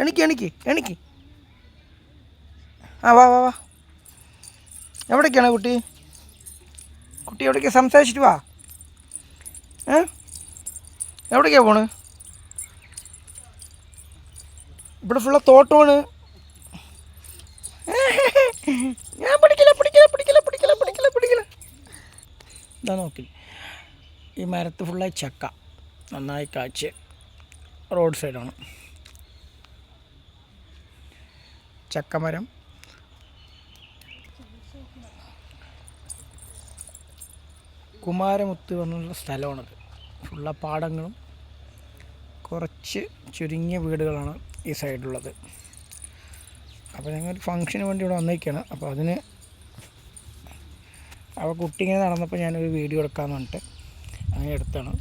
എണിക്ക്. ആ വാ വാ വാ. എവിടേക്കാണ് കുട്ടി എവിടേക്കാണ്? സംസാരിച്ചിട്ട് വാ. എവിടേക്കാണ് പോണ്? ഇവിടെ ഫുള്ള തോട്ടമാണ്. ഞാൻ പിടിക്കില്ല. ഇതാ നോക്കി, ഈ മരത്ത് ഫുള്ളായി ചക്ക നന്നായി കാച്ച് റോഡ് സൈഡാണ് ചക്കമരം. കുമാരമുത്ത് പറഞ്ഞുള്ള സ്ഥലമാണത്. ഫുള്ള പാടങ്ങളും കുറച്ച് ചുരുങ്ങിയ വീടുകളാണ് ഈ സൈഡിലുള്ളത്. അപ്പോൾ ഞങ്ങൾ ഫംഗ്ഷന് വേണ്ടി ഇവിടെ വന്നിരിക്കുകയാണ്. അപ്പോൾ അതിന് കുട്ടി ഇങ്ങനെ നടന്നപ്പോൾ ഞാനൊരു വീഡിയോ എടുക്കാമെന്ന് പറഞ്ഞിട്ട് അങ്ങനെ എടുത്താണ്.